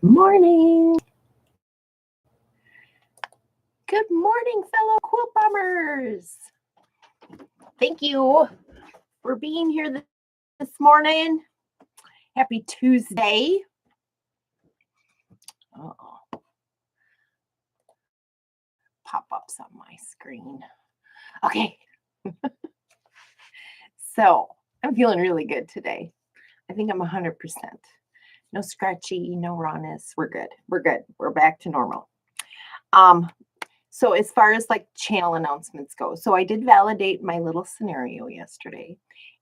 Morning. Good morning, fellow quilt bombers. Thank you for being here this morning. Happy Tuesday. Pop-ups on my screen. Okay. So I'm feeling really good today. I think I'm 100%. No scratchy, no rawness. We're good. We're good. We're back to normal. So as far as like channel announcements go, so I did validate my little scenario yesterday,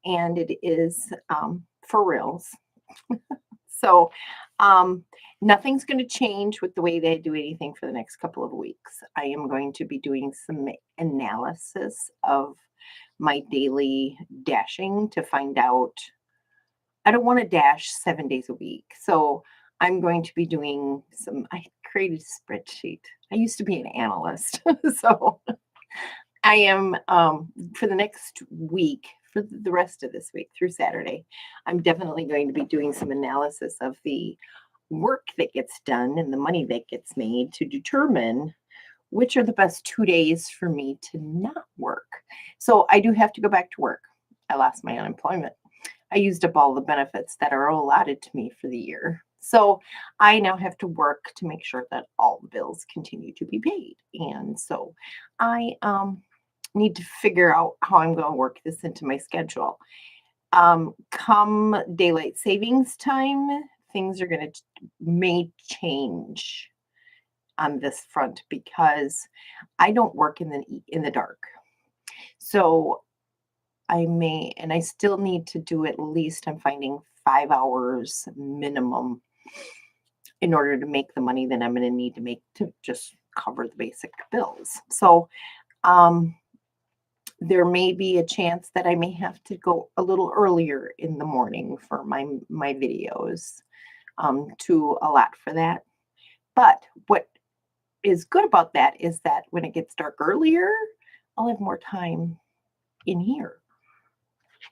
and it is for reals. So nothing's going to change with the way they do anything for the next couple of weeks. I am going to be doing some analysis of my daily dashing to find out. I don't want to dash 7 days a week. So I'm going to be doing I created a spreadsheet. I used to be an analyst. So I am, for the next week, for the rest of this week through Saturday, I'm definitely going to be doing some analysis of the work that gets done and the money that gets made to determine which are the best 2 days for me to not work. So I do have to go back to work. I lost my unemployment. I used up all the benefits that are allotted to me for the year. So I now have to work to make sure that all the bills continue to be paid. And so I need to figure out how I'm going to work this into my schedule. Come daylight savings time, things are going to may change on this front because I don't work in the dark. So I still need to do at least, I'm finding 5 hours minimum in order to make the money that I'm going to need to make to just cover the basic bills. So there may be a chance that I may have to go a little earlier in the morning for my videos to allot for that. But what is good about that is that when it gets dark earlier, I'll have more time in here.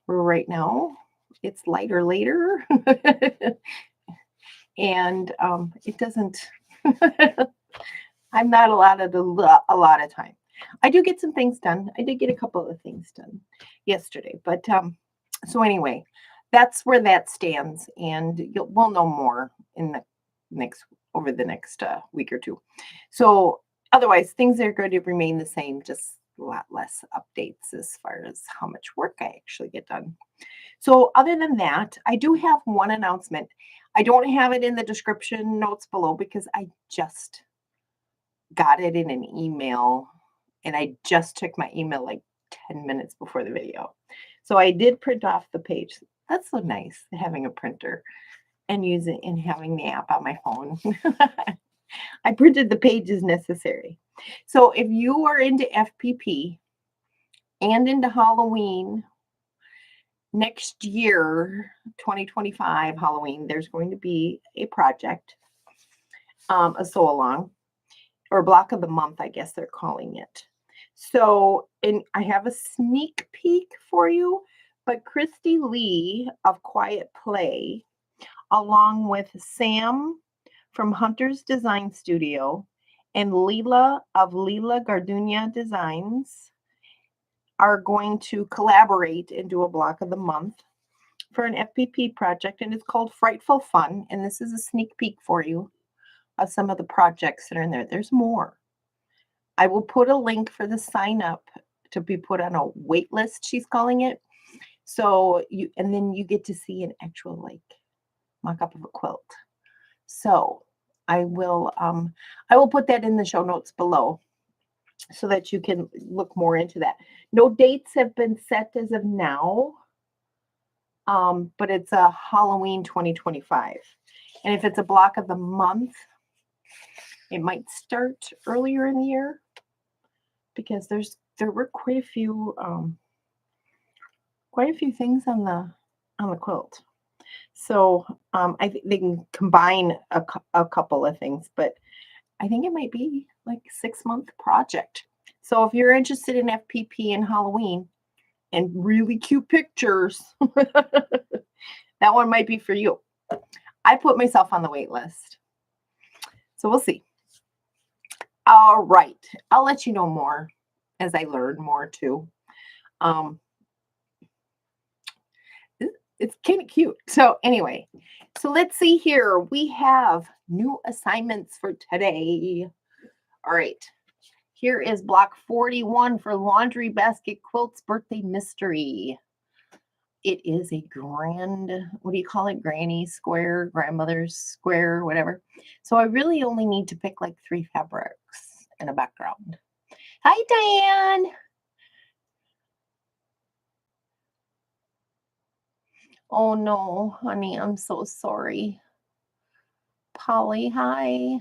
Where right now it's lighter later. And it doesn't, I'm not allowed a lot of time. I do get some things done. I did get a couple of things done yesterday, but so anyway, that's where that stands, and we'll know more in the over the next week or two. So otherwise, things are going to remain the same, just a lot less updates as far as how much work I actually get done. So other than that, I do have one announcement. I don't have it in the description notes below because I just got it in an email, and I just checked my email like 10 minutes before the video. So I did print off the page. That's so nice, having a printer and having the app on my phone. I printed the pages necessary. So if you are into FPP and into Halloween, next year, 2025 Halloween, there's going to be a project, a sew along, or block of the month, I guess they're calling it. So, and I have a sneak peek for you, but Christy Lee of Quiet Play, along with Sam from Hunter's Design Studio and Leela of Leela Gardunia Designs are going to collaborate and do a block of the month for an FPP project, and it's called Frightful Fun. And this is a sneak peek for you of some of the projects that are in there. There's more. I will put a link for the sign up to be put on a wait list, she's calling it. So and then you get to see an actual like mock-up of a quilt. So I will put that in the show notes below so that you can look more into that. No dates have been set as of now, but it's a Halloween 2025. And if it's a block of the month, it might start earlier in the year because there were quite a few things on the quilt. So I think they can combine a couple of things, but I think it might be like a 6-month project. So if you're interested in FPP and Halloween and really cute pictures, that one might be for you. I put myself on the wait list. So we'll see. All right. I'll let you know more as I learn more too. It's kind of cute. So anyway, so let's see here. We have new assignments for today. All right. Here is block 41 for Laundry Basket Quilts Birthday Mystery. It is a grand, what do you call it? Granny square, grandmother's square, whatever. So I really only need to pick like 3 fabrics and a background. Hi, Diane. Oh no, honey, I'm so sorry. Polly, hi.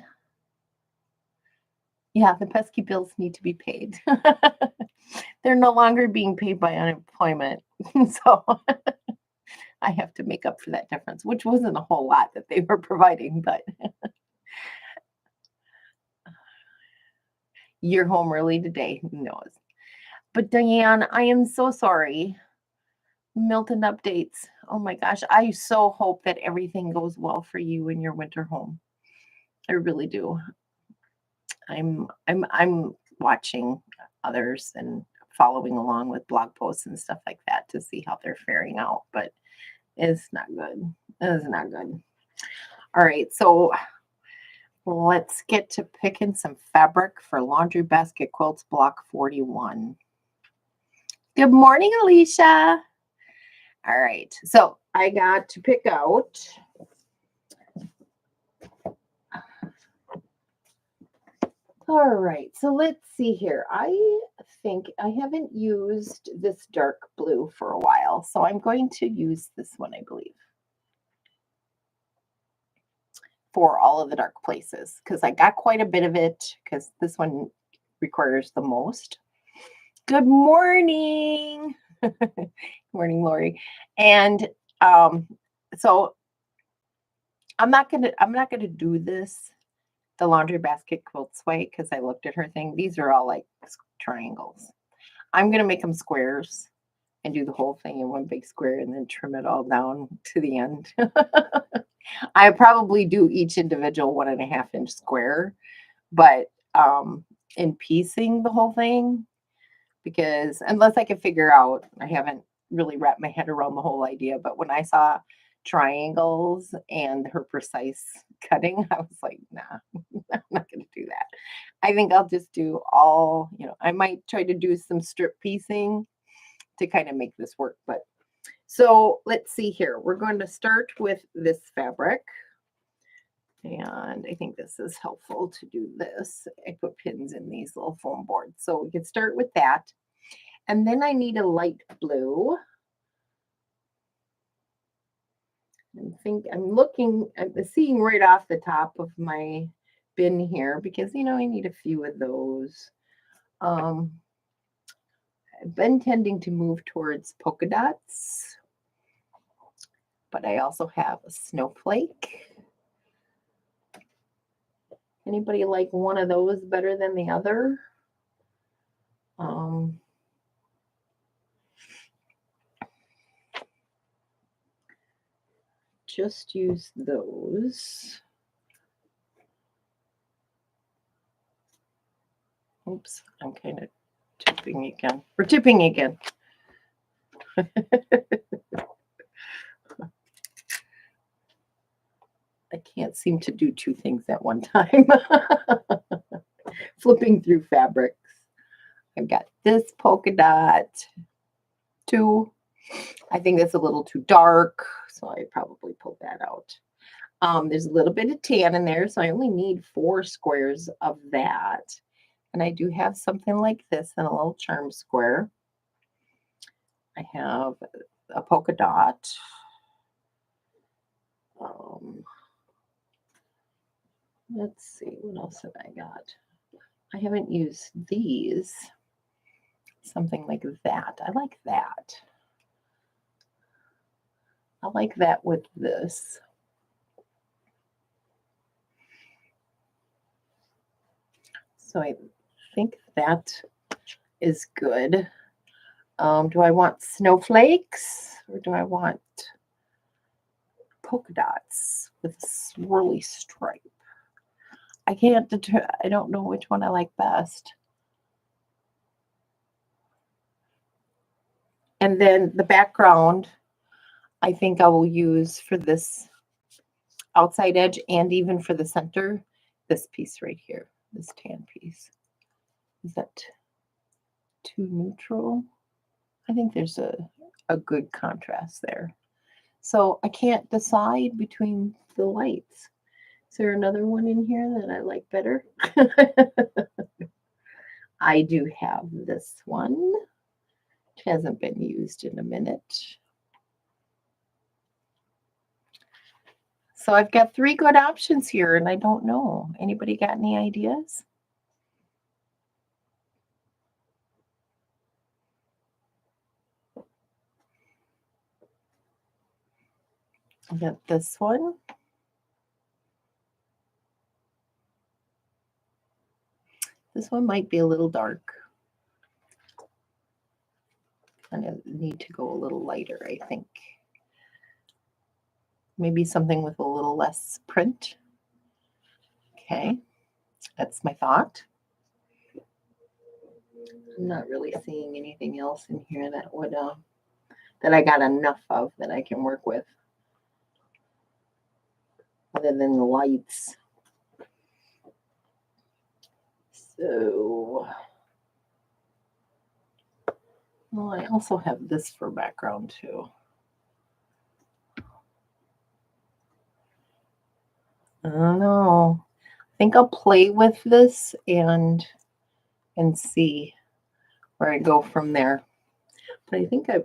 Yeah, the pesky bills need to be paid. They're no longer being paid by unemployment. So I have to make up for that difference, which wasn't a whole lot that they were providing, but you're home early today. Who knows? But Diane, I am so sorry. Milton updates. Oh my gosh, I so hope that everything goes well for you in your winter home. I really do. I'm watching others and following along with blog posts and stuff like that to see how they're faring out, but it's not good. It's not good. All right, so let's get to picking some fabric for Laundry Basket Quilts block 41. Good morning, Alicia. All right, so I got to pick out all right, so let's see here. I think I haven't used this dark blue for a while, so I'm going to use this one, I believe, for all of the dark places, because I got quite a bit of it, because this one requires the most. Good morning. Good morning, Lori. And so I'm not gonna do this the Laundry Basket Quilts way, because I looked at her thing. These are all like triangles. I'm going to make them squares and do the whole thing in one big square and then trim it all down to the end. I probably do each individual 1.5 inch square, but in piecing the whole thing, because unless I can figure out, I haven't really wrapped my head around the whole idea, but when I saw triangles and her precise cutting, I was like, nah, I'm not going to do that. I think I'll just do all, I might try to do some strip piecing to kind of make this work. But so let's see here. We're going to start with this fabric. And I think this is helpful to do this. I put pins in these little foam boards. So we can start with that. And then I need a light blue. I'm seeing right off the top of my bin here because, I need a few of those. I've been tending to move towards polka dots, but I also have a snowflake. Anybody like one of those better than the other? Just use those. Oops, I'm kind of tipping again. We're tipping again. I can't seem to do 2 things at one time. Flipping through fabrics. I've got this polka dot too. I think that's a little too dark, so I probably pulled that out. There's a little bit of tan in there, so I only need 4 squares of that. And I do have something like this in a little charm square. I have a polka dot. Let's see, what else have I got? I haven't used these. Something like that. I like that. I like that with this. So I think that is good. Do I want snowflakes or do I want polka dots with swirly stripe? I can't deter, I don't know which one I like best. And then the background, I think I will use for this outside edge and even for the center, this piece right here, this tan piece. Is that too neutral? I think there's a good contrast there. So I can't decide between the lights. Is there another one in here that I like better? I do have this one, which hasn't been used in a minute. So I've got 3 good options here, and I don't know. Anybody got any ideas? I got this one. This one might be a little dark. Kind of need to go a little lighter, I think. Maybe something with a little less print. Okay, that's my thought. I'm not really seeing anything else in here that would that I got enough of that I can work with, other than the lights. So, well, I also have this for background too. I don't know. I think I'll play with this and see where I go from there. But I think I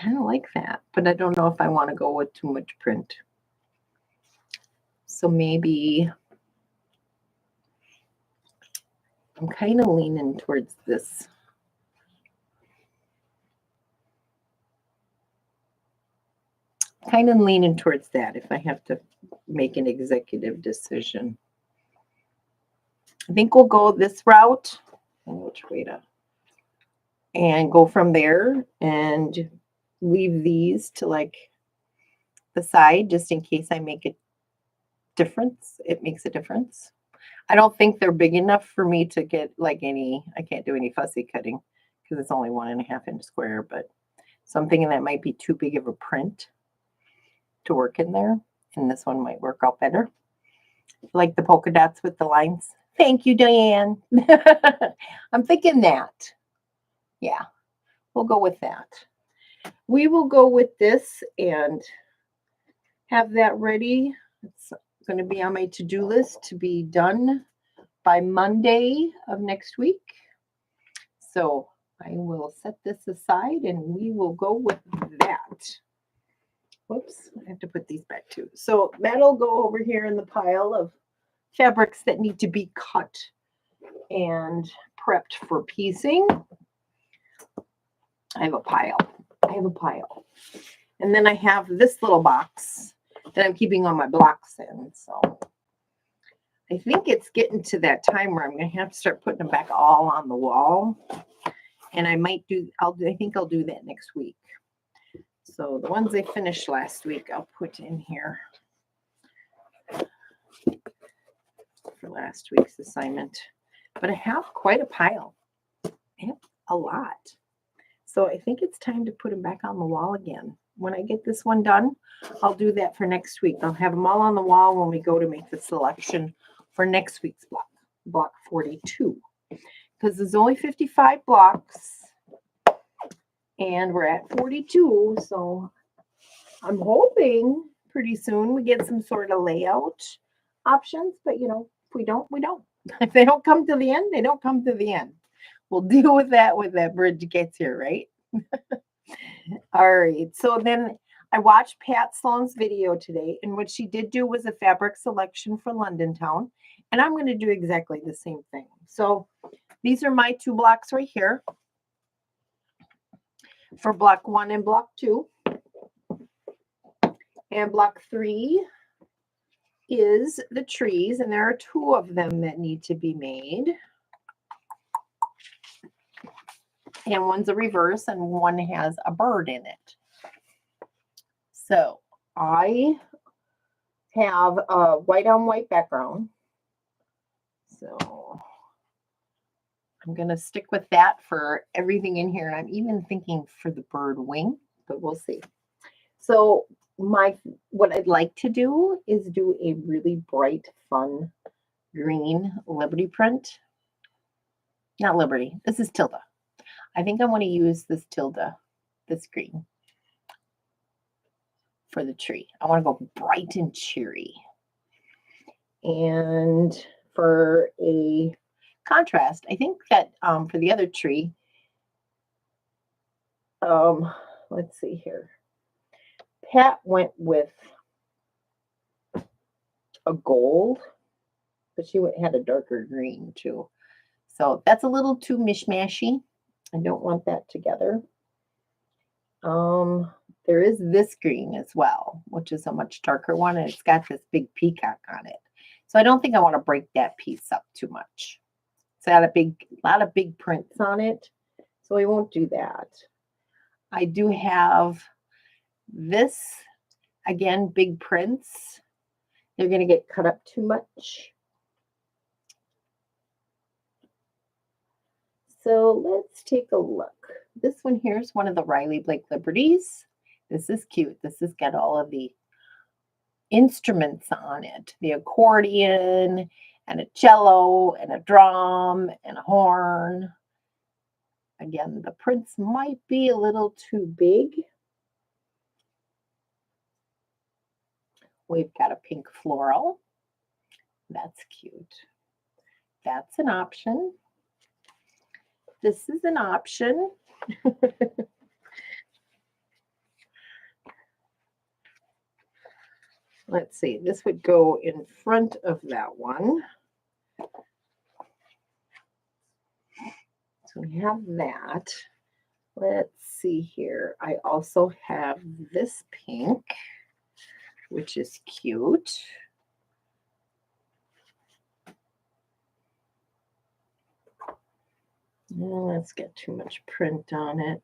kind of like that, but I don't know if I want to go with too much print. So maybe I'm kind of leaning towards this. Kind of leaning towards that if I have to make an executive decision. I think we'll go this route. Which way to? And go from there and leave these to like the side just in case I make a difference. It makes a difference. I don't think they're big enough for me to get like any, I can't do any fussy cutting because it's only 1.5 inch square, but so I'm thinking that might be too big of a print to work in there. And this one might work out better. Like the polka dots with the lines. Thank you, Diane. I'm thinking that. Yeah, we'll go with that. We will go with this and have that ready. It's going to be on my to-do list to be done by Monday of next week. So I will set this aside and we will go with that. Whoops, I have to put these back too. So that'll go over here in the pile of fabrics that need to be cut and prepped for piecing. I have a pile. And then I have this little box that I'm keeping all my blocks in. So I think it's getting to that time where I'm going to have to start putting them back all on the wall. And I might I think I'll do that next week. So the ones I finished last week, I'll put in here for last week's assignment. But I have quite a pile. I have a lot. So I think it's time to put them back on the wall again. When I get this one done, I'll do that for next week. I'll have them all on the wall when we go to make the selection for next week's block 42. Because there's only 55 blocks. And we're at 42. So I'm hoping pretty soon we get some sort of layout options. But, you know, if we don't, we don't. If they don't come to the end, they don't come to the end. We'll deal with that when that bridge gets here, right? All right. So then I watched Pat Sloan's video today, and what she did do was a fabric selection for London Town. And I'm going to do exactly the same thing. So these are my 2 blocks right here for block 1 and block 2. And block 3 is the trees, and there are 2 of them that need to be made. And one's a reverse and one has a bird in it. So I have a white on white background. So I'm going to stick with that for everything in here. And I'm even thinking for the bird wing, but we'll see. So what I'd like to do is do a really bright, fun green Liberty print. Not Liberty. This is Tilda. I think I want to use this Tilda, this green, for the tree. I want to go bright and cheery. And for a contrast, I think that for the other tree, let's see here. Pat went with a gold, but she had a darker green too. So that's a little too mishmashy. I don't want that together. There is this green as well, which is a much darker one, and it's got this big peacock on it. So I don't think I want to break that piece up too much. It's got a lot of big prints on it, so we won't do that. I do have this, again, big prints. They're going to get cut up too much. So let's take a look. This one here is one of the Riley Blake Liberties. This is cute. This has got all of the instruments on it. The accordion and a cello and a drum and a horn. Again, the prints might be a little too big. We've got a pink floral. That's cute. That's an option. This is an option. Let's see, this would go in front of that one. So we have that. Let's see here. I also have this pink, which is cute. Oh, let's get too much print on it.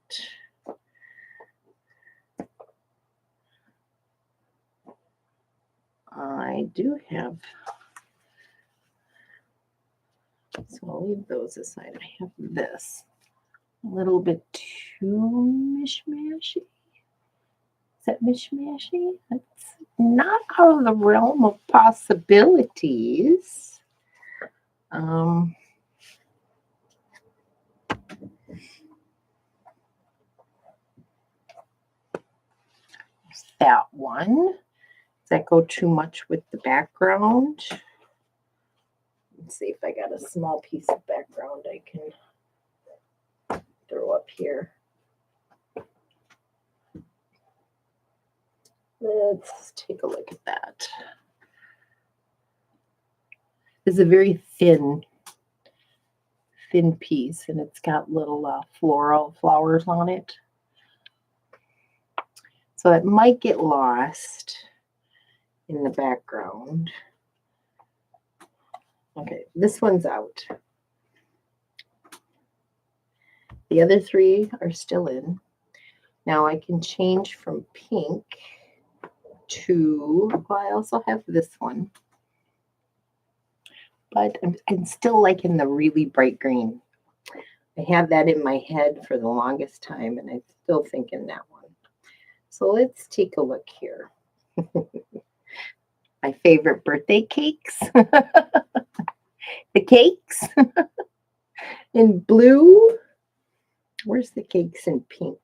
I do have, so I'll leave those aside. I have this, a little bit too mishmashy. Is that mishmashy? That's not out of the realm of possibilities. That one. Does that go too much with the background? Let's see if I got a small piece of background I can throw up here. Let's take a look at that. This is a very thin piece, and it's got little floral flowers on it. So it might get lost in the background. Okay, this one's out. The other three are still in. Now I can change from pink to, well, I also have this one. But I'm still liking the really bright green. I had that in my head for the longest time, and I'm still thinking that one. So let's take a look here. My favorite birthday cakes. The cakes in blue. Where's the cakes in pink?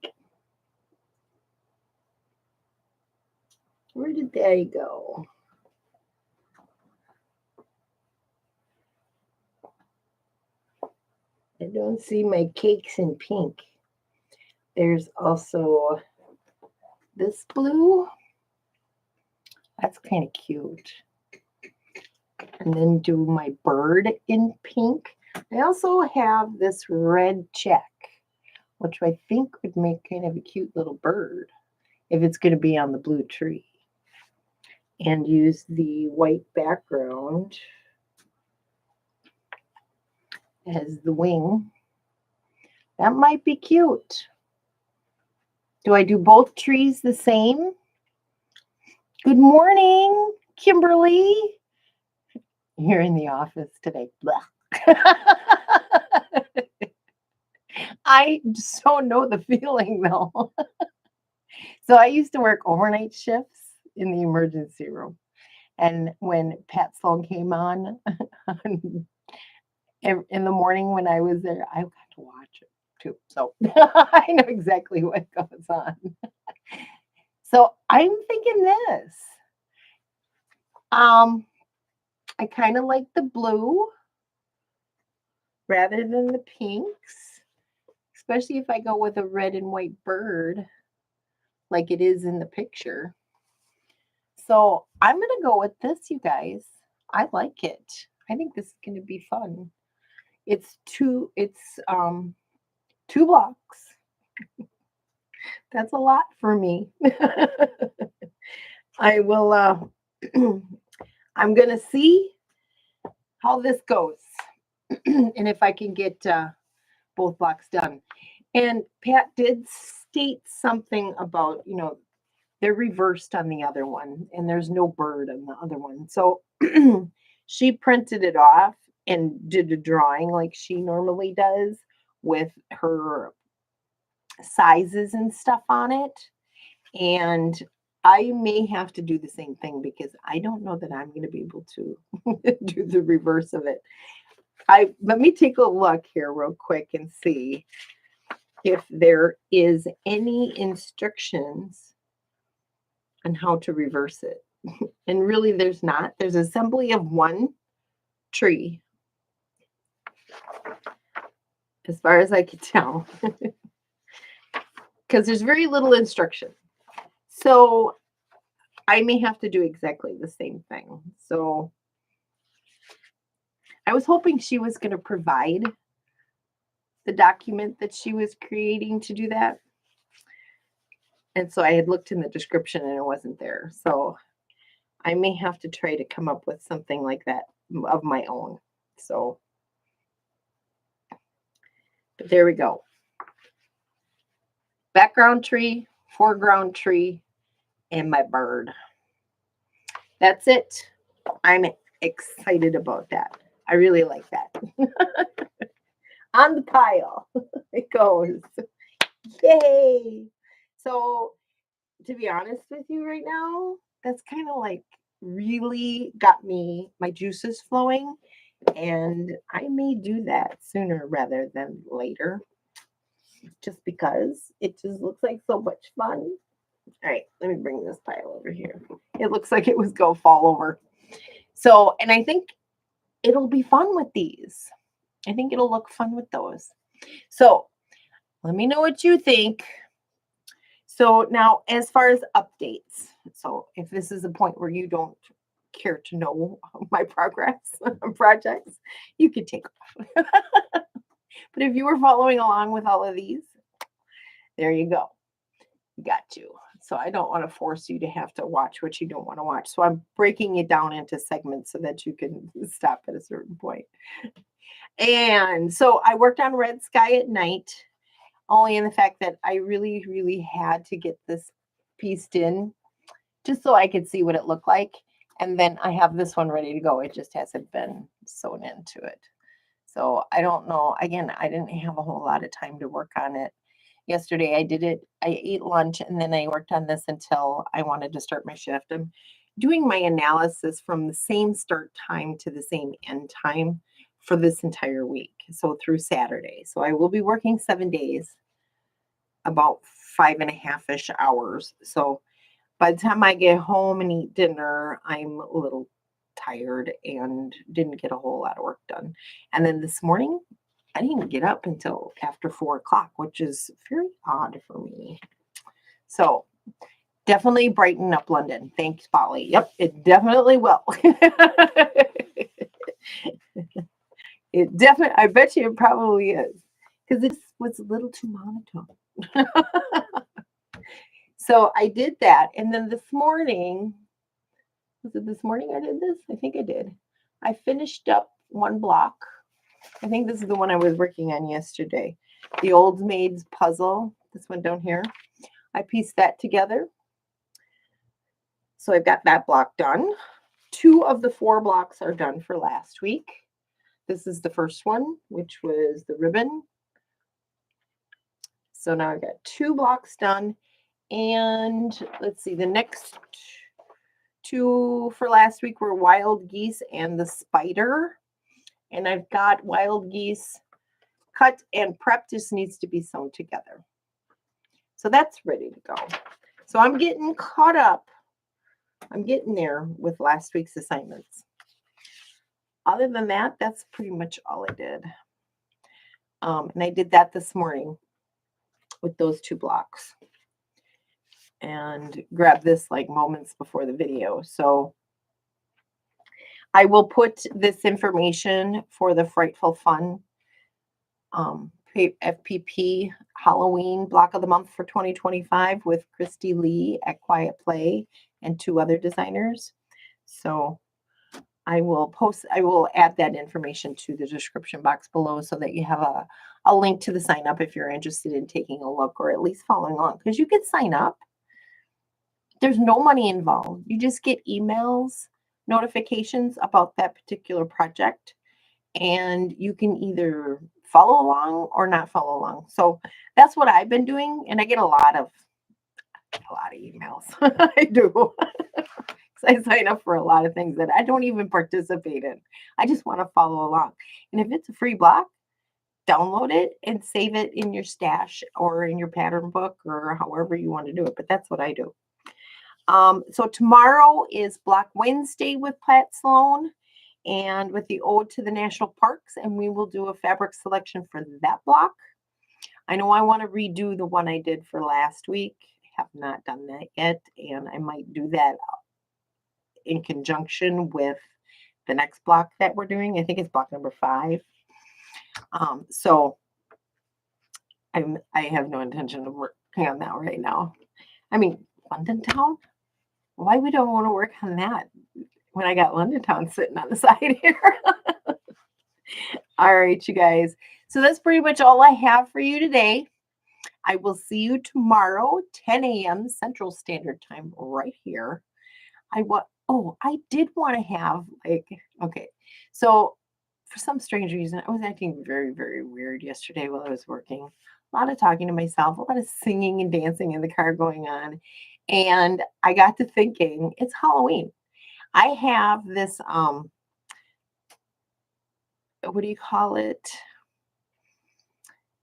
Where did they go? I don't see my cakes in pink. There's also this blue. That's kind of cute. And then do my bird in pink. I also have this red check, which I think would make kind of a cute little bird if it's going to be on the blue tree. And use the white background as the wing. That might be cute. Do I do both trees the same? Good morning, Kimberly. You're in the office today. Blah. I so know the feeling though. So I used to work overnight shifts in the emergency room. And when Pat Sloan came on in the morning when I was there, I got to watch it too. So I know exactly what goes on. So I'm thinking this. I kind of like the blue rather than the pinks, especially if I go with a red and white bird like it is in the picture. So I'm going to go with this, you guys. I like it. I think this is going to be fun. It's two blocks. That's a lot for me. I will I'm going to see how this goes and if I can get both blocks done. And Pat did state something about, they're reversed on the other one and there's no bird on the other one. So she printed it off and did a drawing like she normally does with her sizes and stuff on it. And I may have to do the same thing because I don't know that I'm going to be able to do the reverse of it. Let me take a look here real quick and see if there is any instructions on how to reverse it. And really there's not. There's assembly of one tree as far as I can tell. Because there's very little instruction. So I may have to do exactly the same thing. So I was hoping she was going to provide the document that she was creating to do that. And so I had looked in the description and it wasn't there. So I may have to try to come up with something like that of my own. So, but there we go. Background tree, foreground tree, and my bird. That's it. I'm excited about that. I really like that. On the pile it goes. Yay. So to be honest with you right now, that's kind of like really got me my juices flowing. And I may do that sooner rather than later. Just because it just looks like so much fun. All right, let me bring this pile over here. It looks like it was going to fall over. So, and I think it'll be fun with these. I think it'll look fun with those. So, let me know what you think. So now, as far as updates, so if this is a point where you don't care to know my progress on projects, you could take off. But if you were following along with all of these, there you go. Got you. So I don't want to force you to have to watch what you don't want to watch. So I'm breaking it down into segments so that you can stop at a certain point. And so I worked on Red Sky at night, only in the fact that I really, really had to get this pieced in just so I could see what it looked like. And then I have this one ready to go. It just hasn't been sewn into it. So I don't know. Again, I didn't have a whole lot of time to work on it. Yesterday I did it. I ate lunch and then I worked on this until I wanted to start my shift. I'm doing my analysis from the same start time to the same end time for this entire week. So through Saturday. So I will be working 7 days, about 5.5-ish hours. So by the time I get home and eat dinner, I'm a little tired and didn't get a whole lot of work done. And then this morning, I didn't get up until after 4 o'clock, which is very odd for me. So definitely brighten up London. Thanks, Polly. Yep, it definitely will. It definitely, I bet you it probably is. Because it was a little too monotone. So I did that. And then this morning, was it this morning I did this? I think I did. I finished up one block. I think this is the one I was working on yesterday. The Old Maid's puzzle. This one down here. I pieced that together. So I've got that block done. 2 of the 4 blocks are done for last week. This is the first one, which was the ribbon. So now I've got 2 blocks done. And let's see, the next 2 for last week were wild geese and the spider. And I've got wild geese cut and prepped, just needs to be sewn together. So that's ready to go. So I'm getting caught up. I'm getting there with last week's assignments. Other than that, that's pretty much all I did. And I did that this morning with those 2 blocks. And grabbed this like moments before the video. So I will put this information for the Frightful Fun FPP Halloween block of the month for 2025 with Christy Lee at Quiet Play and 2 other designers. So I will add that information to the description box below so that you have a link to the sign up if you're interested in taking a look or at least following along, because you can sign up. There's no money involved. You just get emails, notifications about that particular project, and you can either follow along or not follow along. So that's what I've been doing, and I get a lot of emails. I do. I sign up for a lot of things that I don't even participate in. I just want to follow along. And if it's a free block, download it and save it in your stash or in your pattern book or however you want to do it. But that's what I do. So tomorrow is Block Wednesday with Pat Sloan and with the Ode to the National Parks, and we will do a fabric selection for that block. I know I want to redo the one I did for last week. I have not done that yet, and I might do that in conjunction with the next block that we're doing. I think it's block number 5. So I have no intention of working on that right now. I mean, London Town? Why we don't want to work on that when I got London Town sitting on the side here? All right, you guys. So that's pretty much all I have for you today. I will see you tomorrow, 10 a.m. Central Standard Time, right here. I did want to have okay. So for some strange reason, I was acting very, very weird yesterday while I was working. A lot of talking to myself, a lot of singing and dancing in the car going on. And I got to thinking, it's Halloween. I have this, what do you call it?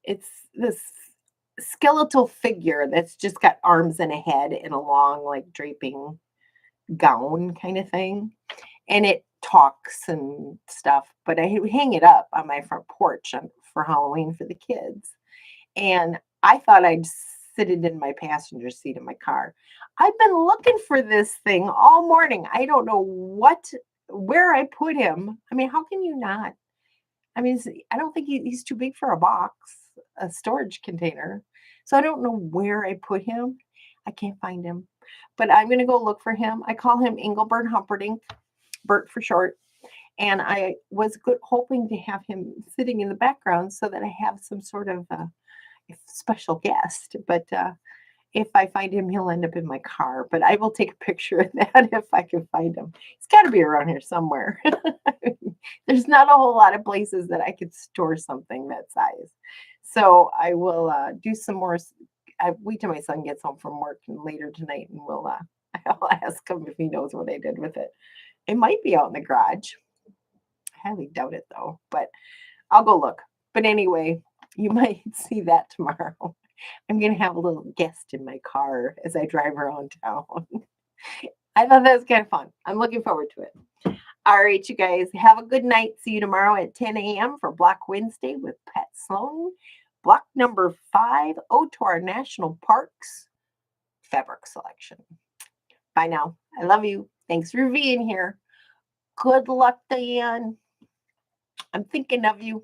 It's this skeletal figure that's just got arms and a head and a long, like, draping gown kind of thing. And it talks and stuff, but I hang it up on my front porch for Halloween for the kids. And I thought I'd sit it in my passenger seat of my car. I've been looking for this thing all morning. I don't know where I put him. I mean, how can you not? I mean, I don't think he's too big for a box, a storage container. So I don't know where I put him. I can't find him, but I'm going to go look for him. I call him Engelbert Humperdinck, Bert for short. And I was hoping to have him sitting in the background so that I have some sort of special guest. But if I find him, he'll end up in my car. But I will take a picture of that if I can find him. He's got to be around here somewhere. There's not a whole lot of places that I could store something that size. So I will do some more. I wait till my son gets home from work and later tonight, and I'll ask him if he knows what I did with it. It might be out in the garage. I highly doubt it though, but I'll go look. But anyway, you might see that tomorrow. I'm going to have a little guest in my car as I drive around town. I thought that was kind of fun. I'm looking forward to it. All right, you guys, have a good night. See you tomorrow at 10 a.m. for Block Wednesday with Pat Sloan. Block number 5, Ode to our National Parks fabric selection. Bye now. I love you. Thanks for being here. Good luck, Diane. I'm thinking of you.